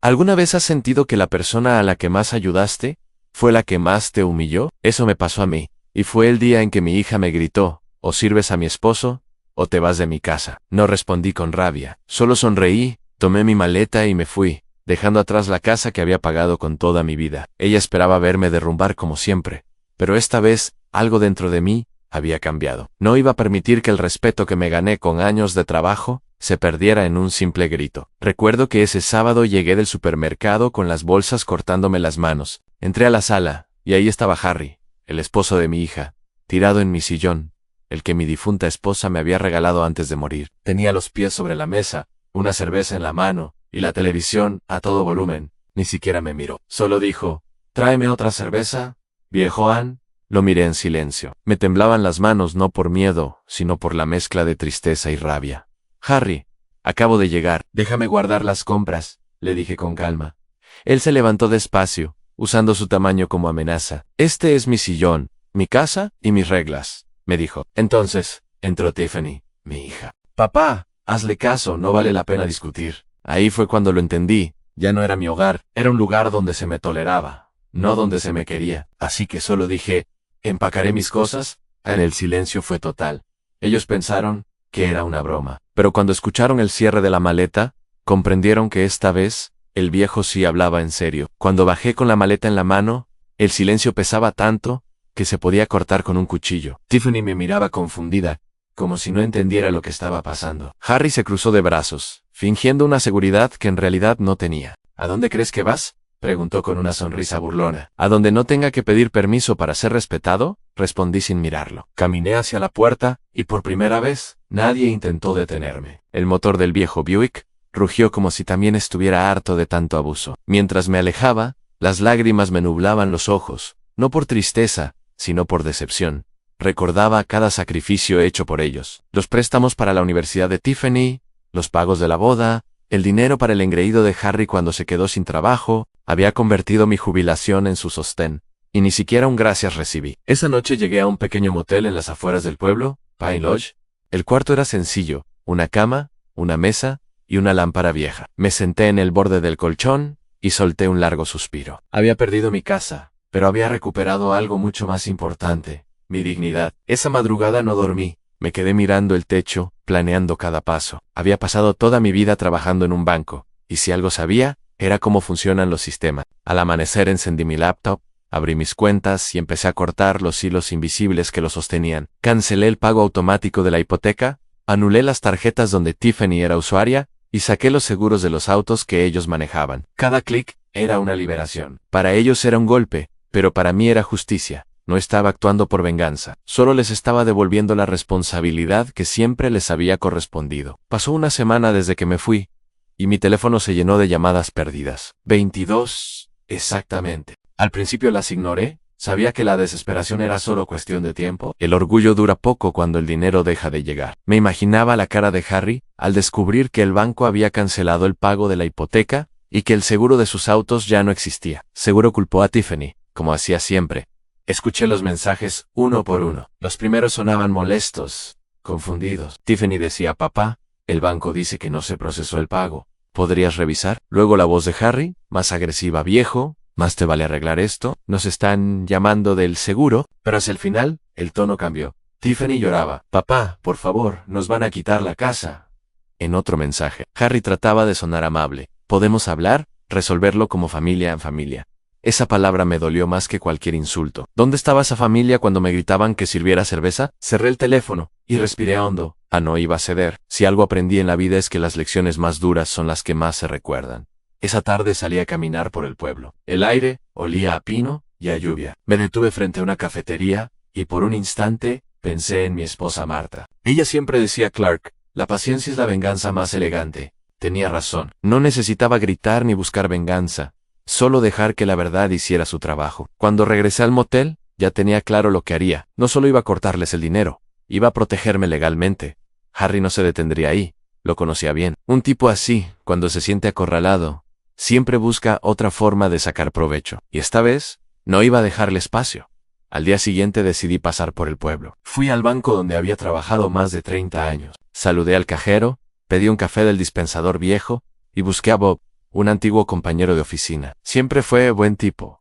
¿Alguna vez has sentido que la persona a la que más ayudaste fue la que más te humilló? Eso me pasó a mí, y fue el día en que mi hija me gritó, o sirves a mi esposo, o te vas de mi casa. No respondí con rabia, solo sonreí, tomé mi maleta y me fui, dejando atrás la casa que había pagado con toda mi vida. Ella esperaba verme derrumbar como siempre, pero esta vez, algo dentro de mí había cambiado. No iba a permitir que el respeto que me gané con años de trabajo se perdiera en un simple grito. Recuerdo que ese sábado llegué del supermercado con las bolsas cortándome las manos. Entré a la sala, y ahí estaba Harry, el esposo de mi hija, tirado en mi sillón, el que mi difunta esposa me había regalado antes de morir. Tenía los pies sobre la mesa, una cerveza en la mano, y la televisión a todo volumen. Ni siquiera me miró. Solo dijo, «¿Tráeme otra cerveza, viejo Ann?» Lo miré en silencio. Me temblaban las manos no por miedo, sino por la mezcla de tristeza y rabia. «Harry, acabo de llegar. Déjame guardar las compras», le dije con calma. Él se levantó despacio, usando su tamaño como amenaza. «Este es mi sillón, mi casa y mis reglas», me dijo. Entonces, entró Tiffany, mi hija. «Papá, hazle caso, no vale la pena discutir». Ahí fue cuando lo entendí. Ya no era mi hogar, era un lugar donde se me toleraba, no donde se me quería. Así que solo dije, «¿Empacaré mis cosas?» En el silencio fue total. Ellos pensaron que era una broma. Pero cuando escucharon el cierre de la maleta, comprendieron que esta vez, el viejo sí hablaba en serio. Cuando bajé con la maleta en la mano, el silencio pesaba tanto que se podía cortar con un cuchillo. Tiffany me miraba confundida, como si no entendiera lo que estaba pasando. Harry se cruzó de brazos, fingiendo una seguridad que en realidad no tenía. «¿A dónde crees que vas?», preguntó con una sonrisa burlona. «¿A donde no tenga que pedir permiso para ser respetado?», respondí sin mirarlo. Caminé hacia la puerta, y por primera vez, nadie intentó detenerme. El motor del viejo Buick rugió como si también estuviera harto de tanto abuso. Mientras me alejaba, las lágrimas me nublaban los ojos, no por tristeza, sino por decepción. Recordaba cada sacrificio hecho por ellos. Los préstamos para la universidad de Tiffany, los pagos de la boda, el dinero para el engreído de Harry cuando se quedó sin trabajo. Había convertido mi jubilación en su sostén, y ni siquiera un gracias recibí. Esa noche llegué a un pequeño motel en las afueras del pueblo, Pine Lodge. El cuarto era sencillo, una cama, una mesa y una lámpara vieja. Me senté en el borde del colchón y solté un largo suspiro. Había perdido mi casa, pero había recuperado algo mucho más importante, mi dignidad. Esa madrugada no dormí. Me quedé mirando el techo, planeando cada paso. Había pasado toda mi vida trabajando en un banco, y si algo sabía, era cómo funcionan los sistemas. Al amanecer encendí mi laptop, abrí mis cuentas y empecé a cortar los hilos invisibles que lo sostenían. Cancelé el pago automático de la hipoteca, anulé las tarjetas donde Tiffany era usuaria y saqué los seguros de los autos que ellos manejaban. Cada clic era una liberación. Para ellos era un golpe, pero para mí era justicia. No estaba actuando por venganza, solo les estaba devolviendo la responsabilidad que siempre les había correspondido. Pasó una semana desde que me fui, y mi teléfono se llenó de llamadas perdidas. 22, exactamente. Al principio las ignoré, sabía que la desesperación era solo cuestión de tiempo. El orgullo dura poco cuando el dinero deja de llegar. Me imaginaba la cara de Harry al descubrir que el banco había cancelado el pago de la hipoteca y que el seguro de sus autos ya no existía. Seguro culpó a Tiffany, como hacía siempre. Escuché los mensajes uno por uno. Los primeros sonaban molestos, confundidos. Tiffany decía, «Papá, el banco dice que no se procesó el pago. ¿Podrías revisar?». Luego la voz de Harry, más agresiva, «Viejo, más te vale arreglar esto. Nos están llamando del seguro». Pero hacia el final, el tono cambió. Tiffany lloraba. «Papá, por favor, nos van a quitar la casa». En otro mensaje, Harry trataba de sonar amable. «¿Podemos hablar? Resolverlo como familia en familia». Esa palabra me dolió más que cualquier insulto. ¿Dónde estaba esa familia cuando me gritaban que sirviera cerveza? Cerré el teléfono y respiré hondo. No iba a ceder. Si algo aprendí en la vida es que las lecciones más duras son las que más se recuerdan. Esa tarde salí a caminar por el pueblo. El aire olía a pino y a lluvia. Me detuve frente a una cafetería y por un instante pensé en mi esposa Marta. Ella siempre decía, «Clark, la paciencia es la venganza más elegante». Tenía razón. No necesitaba gritar ni buscar venganza. Solo dejar que la verdad hiciera su trabajo. Cuando regresé al motel, ya tenía claro lo que haría. No solo iba a cortarles el dinero, iba a protegerme legalmente. Harry no se detendría ahí, lo conocía bien. Un tipo así, cuando se siente acorralado, siempre busca otra forma de sacar provecho. Y esta vez, no iba a dejarle espacio. Al día siguiente decidí pasar por el pueblo. Fui al banco donde había trabajado más de 30 años. Saludé al cajero, pedí un café del dispensador viejo, y busqué a Bob, un antiguo compañero de oficina. Siempre fue buen tipo.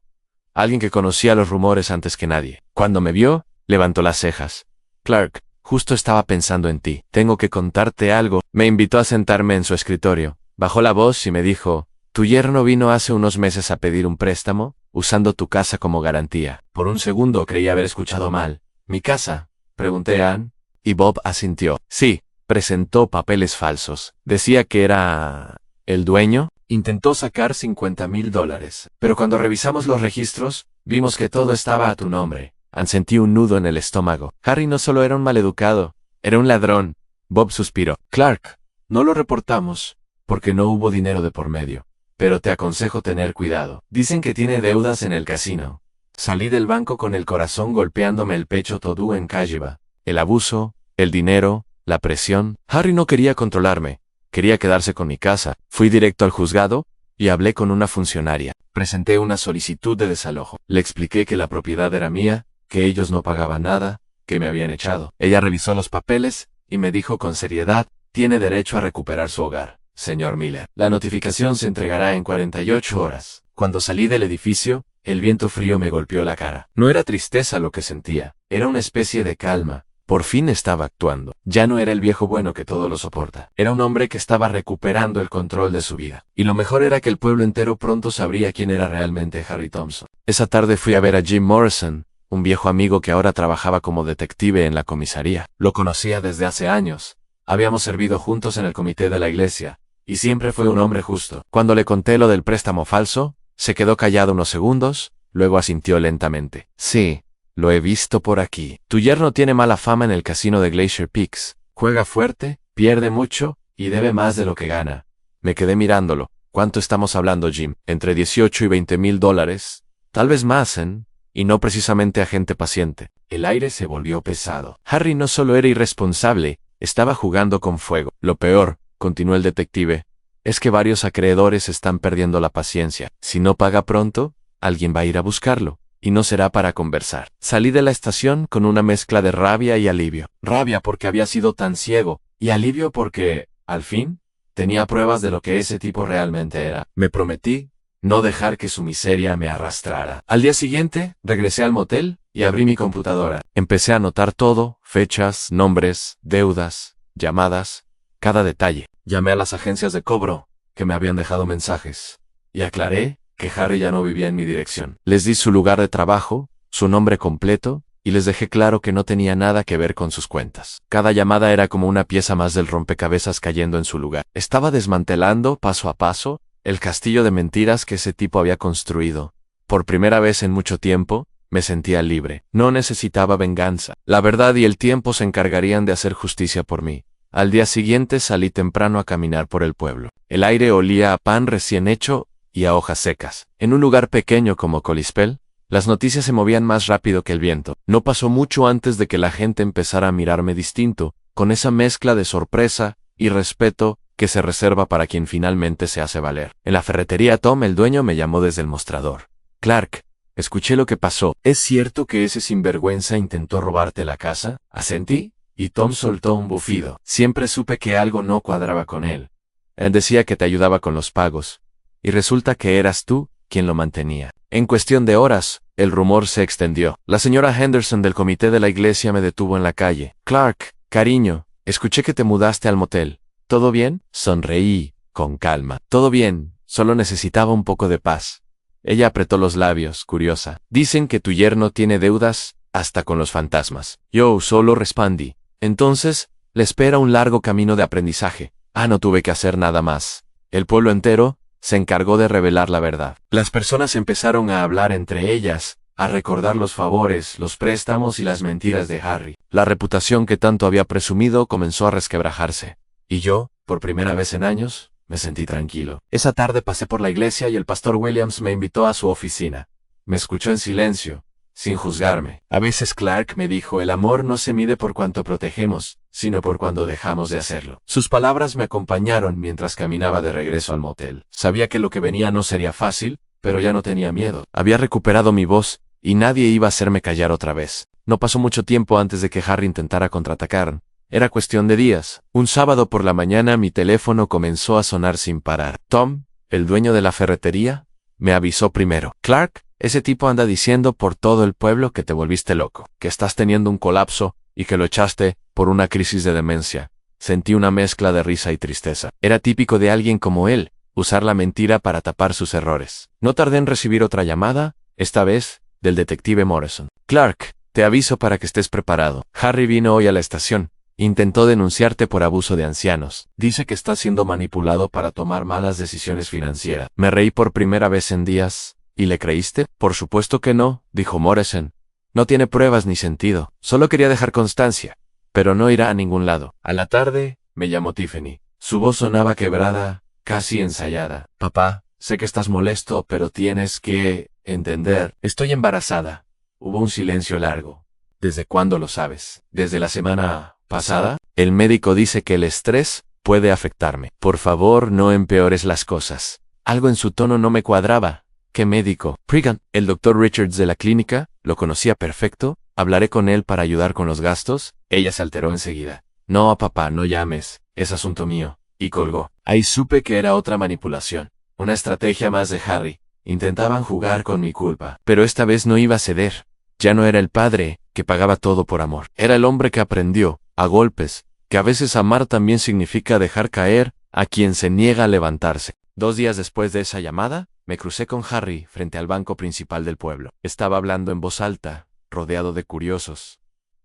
Alguien que conocía los rumores antes que nadie. Cuando me vio, levantó las cejas. Clark, justo estaba pensando en ti. Tengo que contarte algo. Me invitó a sentarme en su escritorio. Bajó la voz y me dijo, tu yerno vino hace unos meses a pedir un préstamo, usando tu casa como garantía. Por un segundo creí haber escuchado mal. ¿Mi casa? Pregunté a Ann. Y Bob asintió. Sí, presentó papeles falsos. Decía que era el dueño. Intentó sacar $50,000, pero cuando revisamos los registros, vimos que todo estaba a tu nombre. Ann sentí un nudo en el estómago. Harry no solo era un maleducado, era un ladrón. Bob suspiró. Clark, no lo reportamos, porque no hubo dinero de por medio. Pero te aconsejo tener cuidado. Dicen que tiene deudas en el casino. Salí del banco con el corazón golpeándome el pecho todo en Cajiba. El abuso, el dinero, la presión. Harry no quería controlarme. Quería quedarse con mi casa. Fui directo al juzgado y hablé con una funcionaria. Presenté una solicitud de desalojo. Le expliqué que la propiedad era mía, que ellos no pagaban nada, que me habían echado. Ella revisó los papeles y me dijo con seriedad, tiene derecho a recuperar su hogar, señor Miller. La notificación se entregará en 48 horas. Cuando salí del edificio, el viento frío me golpeó la cara. No era tristeza lo que sentía, era una especie de calma. Por fin estaba actuando. Ya no era el viejo bueno que todo lo soporta. Era un hombre que estaba recuperando el control de su vida. Y lo mejor era que el pueblo entero pronto sabría quién era realmente Harry Thompson. Esa tarde fui a ver a Jim Morrison, un viejo amigo que ahora trabajaba como detective en la comisaría. Lo conocía desde hace años. Habíamos servido juntos en el comité de la iglesia, y siempre fue un hombre justo. Cuando le conté lo del préstamo falso, se quedó callado unos segundos, luego asintió lentamente. Sí. Lo he visto por aquí. Tu yerno tiene mala fama en el casino de Glacier Peaks. Juega fuerte, pierde mucho y debe más de lo que gana. Me quedé mirándolo. ¿Cuánto estamos hablando, Jim? Entre 18 y $20,000. Tal vez más, ¿eh? Y no precisamente a gente paciente. El aire se volvió pesado. Harry no solo era irresponsable, estaba jugando con fuego. Lo peor, continuó el detective, es que varios acreedores están perdiendo la paciencia. Si no paga pronto, alguien va a ir a buscarlo. Y no será para conversar. Salí de la estación con una mezcla de rabia y alivio. Rabia porque había sido tan ciego, y alivio porque, al fin, tenía pruebas de lo que ese tipo realmente era. Me prometí no dejar que su miseria me arrastrara. Al día siguiente, regresé al motel y abrí mi computadora. Empecé a anotar todo, fechas, nombres, deudas, llamadas, cada detalle. Llamé a las agencias de cobro, que me habían dejado mensajes, y aclaré que Harry ya no vivía en mi dirección. Les di su lugar de trabajo, su nombre completo, y les dejé claro que no tenía nada que ver con sus cuentas. Cada llamada era como una pieza más del rompecabezas cayendo en su lugar. Estaba desmantelando, paso a paso, el castillo de mentiras que ese tipo había construido. Por primera vez en mucho tiempo, me sentía libre. No necesitaba venganza. La verdad y el tiempo se encargarían de hacer justicia por mí. Al día siguiente salí temprano a caminar por el pueblo. El aire olía a pan recién hecho y a hojas secas. En un lugar pequeño como Kalispell, las noticias se movían más rápido que el viento. No pasó mucho antes de que la gente empezara a mirarme distinto, con esa mezcla de sorpresa y respeto que se reserva para quien finalmente se hace valer. En la ferretería Tom, el dueño, me llamó desde el mostrador. Clark, escuché lo que pasó. ¿Es cierto que ese sinvergüenza intentó robarte la casa? Asentí, y Tom soltó un bufido. Siempre supe que algo no cuadraba con él. Él decía que te ayudaba con los pagos. Y resulta que eras tú quien lo mantenía. En cuestión de horas, el rumor se extendió. La señora Henderson del comité de la iglesia me detuvo en la calle. Clark, cariño, escuché que te mudaste al motel. ¿Todo bien? Sonreí, con calma. Todo bien, solo necesitaba un poco de paz. Ella apretó los labios, curiosa. Dicen que tu yerno tiene deudas hasta con los fantasmas. Yo solo respondí. Entonces, le espera un largo camino de aprendizaje. No tuve que hacer nada más. El pueblo entero se encargó de revelar la verdad. Las personas empezaron a hablar entre ellas, a recordar los favores, los préstamos y las mentiras de Harry. La reputación que tanto había presumido comenzó a resquebrajarse. Y yo, por primera vez en años, me sentí tranquilo. Esa tarde pasé por la iglesia y el pastor Williams me invitó a su oficina. Me escuchó en silencio, sin juzgarme. A veces Clark me dijo, el amor no se mide por cuánto protegemos, sino por cuando dejamos de hacerlo. Sus palabras me acompañaron mientras caminaba de regreso al motel. Sabía que lo que venía no sería fácil, pero ya no tenía miedo. Había recuperado mi voz, y nadie iba a hacerme callar otra vez. No pasó mucho tiempo antes de que Harry intentara contraatacar. Era cuestión de días. Un sábado por la mañana mi teléfono comenzó a sonar sin parar. Tom, el dueño de la ferretería, me avisó primero. Clark, ese tipo anda diciendo por todo el pueblo que te volviste loco, que estás teniendo un colapso y que lo echaste por una crisis de demencia. Sentí una mezcla de risa y tristeza. Era típico de alguien como él, usar la mentira para tapar sus errores. No tardé en recibir otra llamada, esta vez, del detective Morrison. Clark, te aviso para que estés preparado. Harry vino hoy a la estación. Intentó denunciarte por abuso de ancianos. Dice que está siendo manipulado para tomar malas decisiones financieras. Me reí por primera vez en días. ¿Y le creíste? Por supuesto que no, dijo Morrison. No tiene pruebas ni sentido. Solo quería dejar constancia. Pero no irá a ningún lado. A la tarde, me llamó Tiffany. Su voz sonaba quebrada, casi ensayada. Papá, sé que estás molesto, pero tienes que entender. Estoy embarazada. Hubo un silencio largo. ¿Desde cuándo lo sabes? ¿Desde la semana pasada? El médico dice que el estrés puede afectarme. Por favor, no empeores las cosas. Algo en su tono no me cuadraba. ¿Qué médico? Pregan, el doctor Richards de la clínica, lo conocía perfecto. Hablaré con él para ayudar con los gastos. Ella se alteró enseguida. No, papá, no llames. Es asunto mío. Y colgó. Ahí supe que era otra manipulación. Una estrategia más de Harry. Intentaban jugar con mi culpa. Pero esta vez no iba a ceder. Ya no era el padre, que pagaba todo por amor. Era el hombre que aprendió, a golpes, que a veces amar también significa dejar caer a quien se niega a levantarse. 2 días después de esa llamada, me crucé con Harry frente al banco principal del pueblo. Estaba hablando en voz alta, rodeado de curiosos.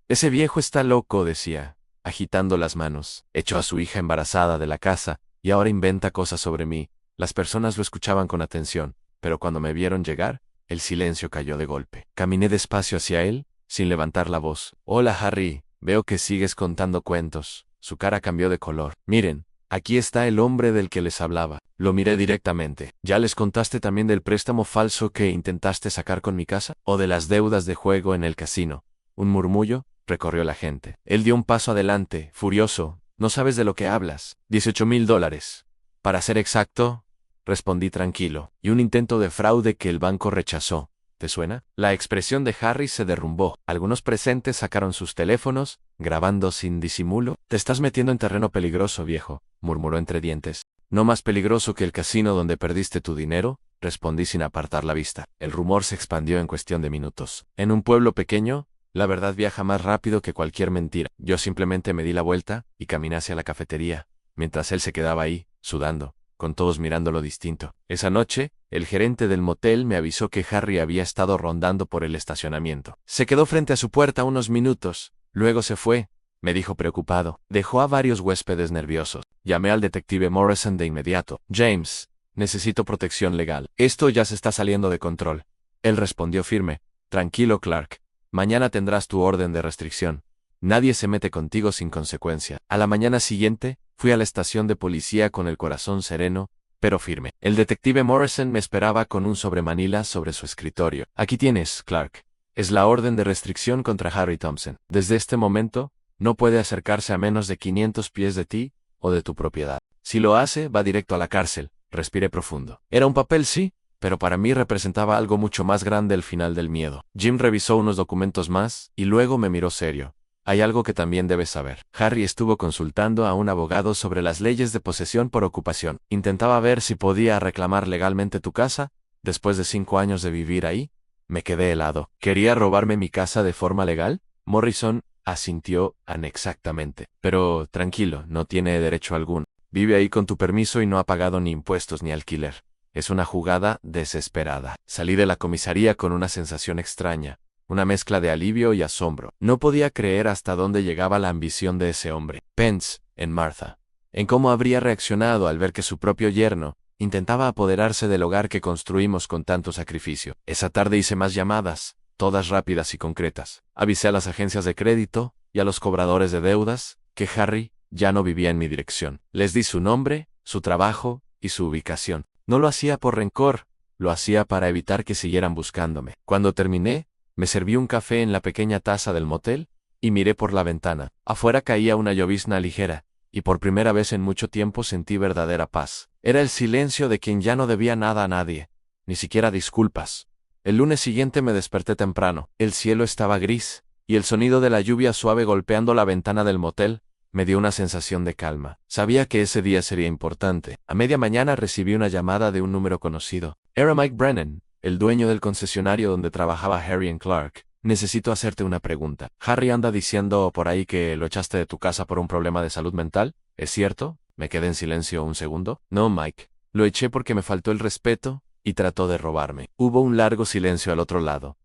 Ese viejo está loco, decía, agitando las manos. Echó a su hija embarazada de la casa y ahora inventa cosas sobre mí. Las personas lo escuchaban con atención, pero cuando me vieron llegar, el silencio cayó de golpe. Caminé despacio hacia él, sin levantar la voz. Hola, Harry, veo que sigues contando cuentos. Su cara cambió de color. Miren, aquí está el hombre del que les hablaba. Lo miré directamente. ¿Ya les contaste también del préstamo falso que intentaste sacar con mi casa? ¿O de las deudas de juego en el casino? Un murmullo recorrió la gente. Él dio un paso adelante, furioso. No sabes de lo que hablas. $18,000. Para ser exacto, respondí tranquilo. Y un intento de fraude que el banco rechazó. ¿Te suena? La expresión de Harry se derrumbó. Algunos presentes sacaron sus teléfonos, grabando sin disimulo. Te estás metiendo en terreno peligroso, viejo, murmuró entre dientes. No más peligroso que el casino donde perdiste tu dinero, respondí sin apartar la vista. El rumor se expandió en cuestión de minutos. En un pueblo pequeño, la verdad viaja más rápido que cualquier mentira. Yo simplemente me di la vuelta y caminé hacia la cafetería, mientras él se quedaba ahí, sudando, con todos mirándolo distinto. Esa noche, el gerente del motel me avisó que Harry había estado rondando por el estacionamiento. Se quedó frente a su puerta unos minutos, luego se fue, me dijo preocupado. Dejó a varios huéspedes nerviosos. Llamé al detective Morrison de inmediato. James, necesito protección legal. Esto ya se está saliendo de control. Él respondió firme. Tranquilo, Clark. Mañana tendrás tu orden de restricción. Nadie se mete contigo sin consecuencia. A la mañana siguiente, fui a la estación de policía con el corazón sereno, pero firme. El detective Morrison me esperaba con un sobremanila sobre su escritorio. Aquí tienes, Clark. Es la orden de restricción contra Harry Thompson. Desde este momento, no puede acercarse a menos de 500 pies de ti o de tu propiedad. Si lo hace, va directo a la cárcel. Respiré profundo. Era un papel, sí, pero para mí representaba algo mucho más grande el final del miedo. Jim revisó unos documentos más y luego me miró serio. Hay algo que también debes saber. Harry estuvo consultando a un abogado sobre las leyes de posesión por ocupación. Intentaba ver si podía reclamar legalmente tu casa, después de 5 años de vivir ahí. Me quedé helado. ¿Quería robarme mi casa de forma legal? Morrison asintió inexactamente. Pero, tranquilo, no tiene derecho alguno. Vive ahí con tu permiso y no ha pagado ni impuestos ni alquiler. Es una jugada desesperada. Salí de la comisaría con una sensación extraña. Una mezcla de alivio y asombro. No podía creer hasta dónde llegaba la ambición de ese hombre. Pensé en Martha. En cómo habría reaccionado al ver que su propio yerno intentaba apoderarse del hogar que construimos con tanto sacrificio. Esa tarde hice más llamadas, todas rápidas y concretas. Avisé a las agencias de crédito y a los cobradores de deudas que Harry ya no vivía en mi dirección. Les di su nombre, su trabajo y su ubicación. No lo hacía por rencor, lo hacía para evitar que siguieran buscándome. Cuando terminé, me serví un café en la pequeña taza del motel y miré por la ventana. Afuera caía una llovizna ligera, y por primera vez en mucho tiempo sentí verdadera paz. Era el silencio de quien ya no debía nada a nadie, ni siquiera disculpas. El lunes siguiente me desperté temprano. El cielo estaba gris, y el sonido de la lluvia suave golpeando la ventana del motel me dio una sensación de calma. Sabía que ese día sería importante. A media mañana recibí una llamada de un número conocido. Era Mike Brennan, el dueño del concesionario donde trabajaba Harry en Clark. Necesito hacerte una pregunta. Harry anda diciendo por ahí que lo echaste de tu casa por un problema de salud mental. ¿Es cierto? Me quedé en silencio un segundo. No, Mike. Lo eché porque me faltó el respeto y trató de robarme. Hubo un largo silencio al otro lado.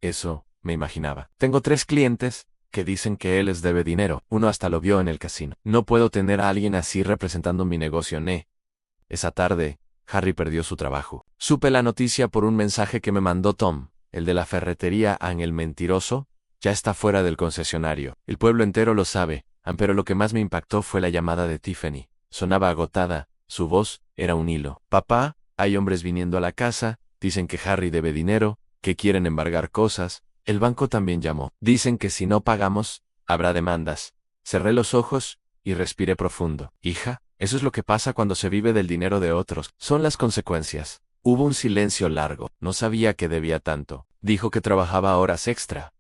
Eso, me imaginaba. Tengo 3 clientes que dicen que él les debe dinero. Uno hasta lo vio en el casino. No puedo tener a alguien así representando mi negocio, ¿ne? Esa tarde, Harry perdió su trabajo. Supe la noticia por un mensaje que me mandó Tom, el de la ferretería el mentiroso, ya está fuera del concesionario. El pueblo entero lo sabe, pero lo que más me impactó fue la llamada de Tiffany. Sonaba agotada, su voz era un hilo. Papá, hay hombres viniendo a la casa, dicen que Harry debe dinero, que quieren embargar cosas. El banco también llamó. Dicen que si no pagamos, habrá demandas. Cerré los ojos y respiré profundo. Hija, eso es lo que pasa cuando se vive del dinero de otros. Son las consecuencias. Hubo un silencio largo. No sabía que debía tanto. Dijo que trabajaba horas extra.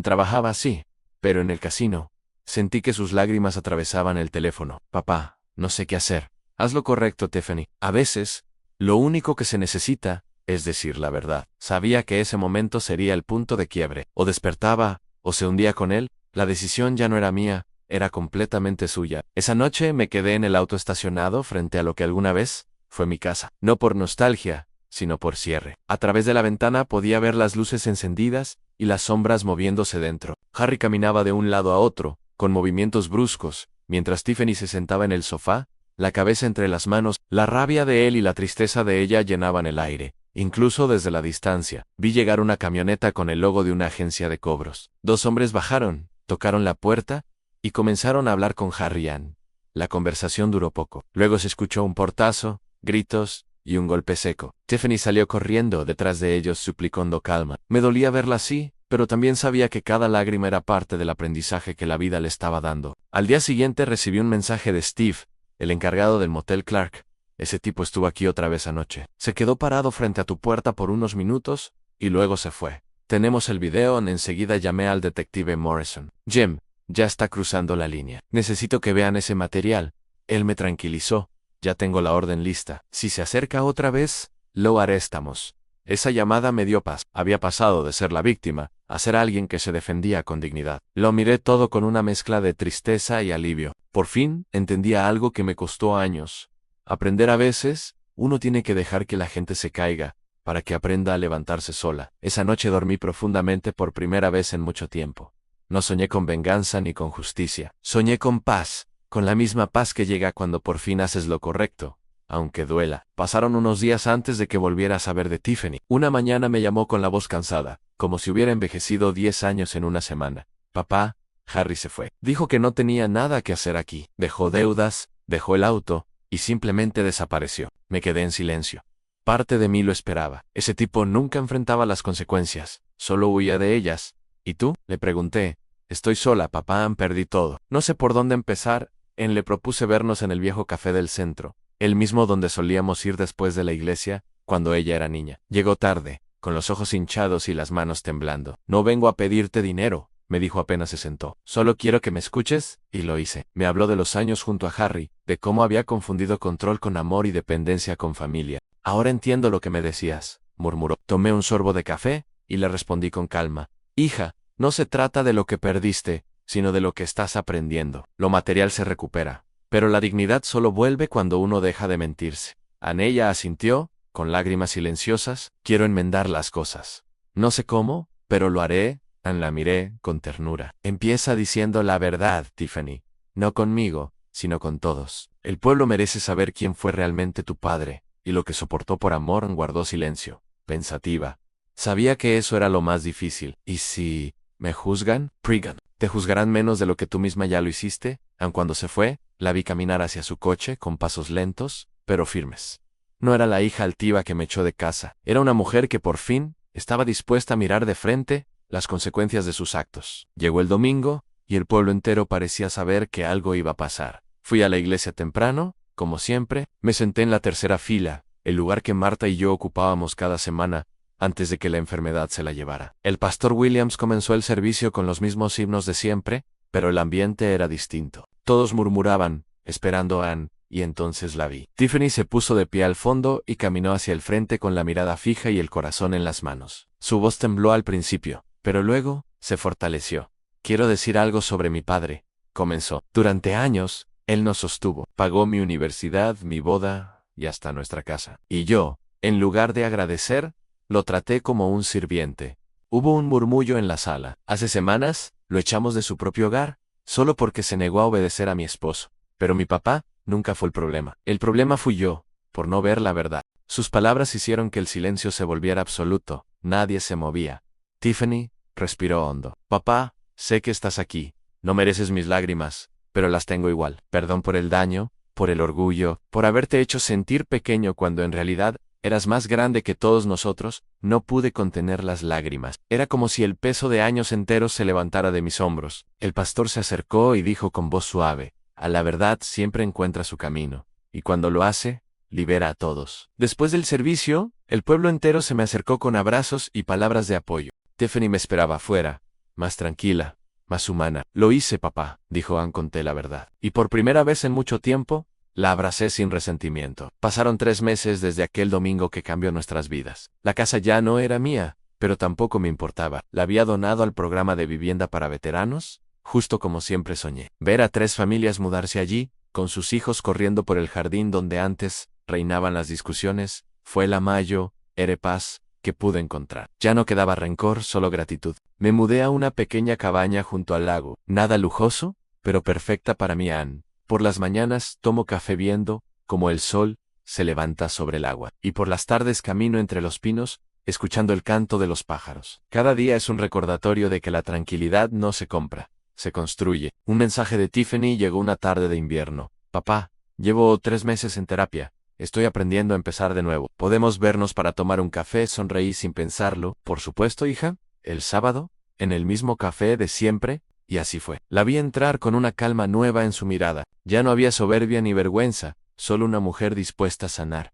Trabajaba sí, pero en el casino. Sentí que sus lágrimas atravesaban el teléfono. Papá, no sé qué hacer. Haz lo correcto, Tiffany. A veces, lo único que se necesita es decir la verdad. Sabía que ese momento sería el punto de quiebre. O despertaba, o se hundía con él. La decisión ya no era mía, era completamente suya. Esa noche me quedé en el auto estacionado frente a lo que alguna vez fue mi casa. No por nostalgia, sino por cierre. A través de la ventana podía ver las luces encendidas y las sombras moviéndose dentro. Harry caminaba de un lado a otro, con movimientos bruscos, mientras Tiffany se sentaba en el sofá, la cabeza entre las manos. La rabia de él y la tristeza de ella llenaban el aire. Incluso desde la distancia, vi llegar una camioneta con el logo de una agencia de cobros. 2 hombres bajaron, tocaron la puerta y comenzaron a hablar con Harry y Ann. La conversación duró poco. Luego se escuchó un portazo, gritos y un golpe seco. Tiffany salió corriendo detrás de ellos suplicando calma. Me dolía verla así, pero también sabía que cada lágrima era parte del aprendizaje que la vida le estaba dando. Al día siguiente recibí un mensaje de Steve, el encargado del motel Clark. Ese tipo estuvo aquí otra vez anoche. Se quedó parado frente a tu puerta por unos minutos y luego se fue. Tenemos el video. Enseguida llamé al detective Morrison. Jim, ya está cruzando la línea. Necesito que vean ese material. Él me tranquilizó. Ya tengo la orden lista. Si se acerca otra vez, lo arrestamos. Esa llamada me dio paz. Había pasado de ser la víctima a ser alguien que se defendía con dignidad. Lo miré todo con una mezcla de tristeza y alivio. Por fin entendía algo que me costó años. Aprender a veces, uno tiene que dejar que la gente se caiga, para que aprenda a levantarse sola. Esa noche dormí profundamente por primera vez en mucho tiempo. No soñé con venganza ni con justicia. Soñé con paz, con la misma paz que llega cuando por fin haces lo correcto, aunque duela. Pasaron unos días antes de que volviera a saber de Tiffany. Una mañana me llamó con la voz cansada, como si hubiera envejecido 10 años en una semana. Papá, Harry se fue. Dijo que no tenía nada que hacer aquí. Dejó deudas, dejó el auto, y simplemente desapareció. Me quedé en silencio. Parte de mí lo esperaba. Ese tipo nunca enfrentaba las consecuencias, solo huía de ellas. ¿Y tú? Le pregunté. Estoy sola, papá, perdí todo. No sé por dónde empezar. Le propuse vernos en el viejo café del centro, el mismo donde solíamos ir después de la iglesia, cuando ella era niña. Llegó tarde, con los ojos hinchados y las manos temblando. No vengo a pedirte dinero, me dijo apenas se sentó. Solo quiero que me escuches, y lo hice. Me habló de los años junto a Harry, de cómo había confundido control con amor y dependencia con familia. Ahora entiendo lo que me decías, murmuró. Tomé un sorbo de café, y le respondí con calma. Hija, no se trata de lo que perdiste, sino de lo que estás aprendiendo. Lo material se recupera, pero la dignidad solo vuelve cuando uno deja de mentirse. Ella asintió, con lágrimas silenciosas. Quiero enmendar las cosas. No sé cómo, pero lo haré. La miré con ternura. Empieza diciendo la verdad, Tiffany. No conmigo, sino con todos. El pueblo merece saber quién fue realmente tu padre, y lo que soportó por amor. Guardó silencio, pensativa. Sabía que eso era lo más difícil. ¿Y si me juzgan? Pregan. Te juzgarán menos de lo que tú misma ya lo hiciste. Aun cuando se fue, la vi caminar hacia su coche con pasos lentos, pero firmes. No era la hija altiva que me echó de casa. Era una mujer que por fin estaba dispuesta a mirar de frente las consecuencias de sus actos. Llegó el domingo, y el pueblo entero parecía saber que algo iba a pasar. Fui a la iglesia temprano, como siempre. Me senté en la tercera fila, el lugar que Marta y yo ocupábamos cada semana, antes de que la enfermedad se la llevara. El pastor Williams comenzó el servicio con los mismos himnos de siempre, pero el ambiente era distinto. Todos murmuraban, esperando a Anne, y entonces la vi. Tiffany se puso de pie al fondo y caminó hacia el frente con la mirada fija y el corazón en las manos. Su voz tembló al principio, pero luego se fortaleció. Quiero decir algo sobre mi padre, comenzó. Durante años, él nos sostuvo, pagó mi universidad, mi boda y hasta nuestra casa. Y yo, en lugar de agradecer, lo traté como un sirviente. Hubo un murmullo en la sala. Hace semanas, lo echamos de su propio hogar, solo porque se negó a obedecer a mi esposo. Pero mi papá nunca fue el problema. El problema fui yo, por no ver la verdad. Sus palabras hicieron que el silencio se volviera absoluto. Nadie se movía. Tiffany respiró hondo. Papá, sé que estás aquí. No mereces mis lágrimas, pero las tengo igual. Perdón por el daño, por el orgullo, por haberte hecho sentir pequeño cuando en realidad eras más grande que todos nosotros. No pude contener las lágrimas. Era como si el peso de años enteros se levantara de mis hombros. El pastor se acercó y dijo con voz suave, a la verdad siempre encuentra su camino, y cuando lo hace, libera a todos. Después del servicio, el pueblo entero se me acercó con abrazos y palabras de apoyo. Tiffany me esperaba afuera, más tranquila, más humana. Lo hice, papá, dijo Anne, conté la verdad. Y por primera vez en mucho tiempo, la abracé sin resentimiento. Pasaron 3 meses desde aquel domingo que cambió nuestras vidas. La casa ya no era mía, pero tampoco me importaba. La había donado al programa de vivienda para veteranos, justo como siempre soñé. Ver a 3 familias mudarse allí, con sus hijos corriendo por el jardín donde antes reinaban las discusiones, fue la mayor paz que pude encontrar. Ya no quedaba rencor, solo gratitud. Me mudé a una pequeña cabaña junto al lago. Nada lujoso, pero perfecta para mí, Anne. Por las mañanas tomo café viendo cómo el sol se levanta sobre el agua, y por las tardes camino entre los pinos, escuchando el canto de los pájaros. Cada día es un recordatorio de que la tranquilidad no se compra, se construye. Un mensaje de Tiffany llegó una tarde de invierno. Papá, llevo 3 meses en terapia. Estoy aprendiendo a empezar de nuevo. ¿Podemos vernos para tomar un café? Sonreí sin pensarlo. Por supuesto, hija. El sábado, en el mismo café de siempre, y así fue. La vi entrar con una calma nueva en su mirada. Ya no había soberbia ni vergüenza, solo una mujer dispuesta a sanar.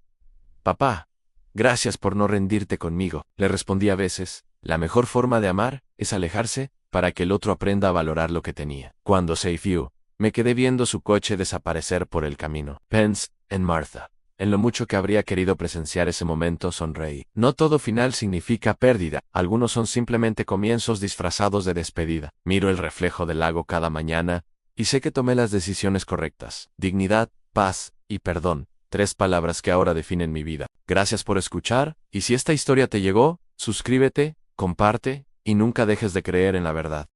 Papá, gracias por no rendirte conmigo, le respondí a veces. La mejor forma de amar es alejarse para que el otro aprenda a valorar lo que tenía. Cuando se fue, me quedé viendo su coche desaparecer por el camino. Pence, en Martha. En lo mucho que habría querido presenciar ese momento, sonreí. No todo final significa pérdida, algunos son simplemente comienzos disfrazados de despedida. Miro el reflejo del lago cada mañana, y sé que tomé las decisiones correctas. Dignidad, paz y perdón, 3 palabras que ahora definen mi vida. Gracias por escuchar, y si esta historia te llegó, suscríbete, comparte, y nunca dejes de creer en la verdad.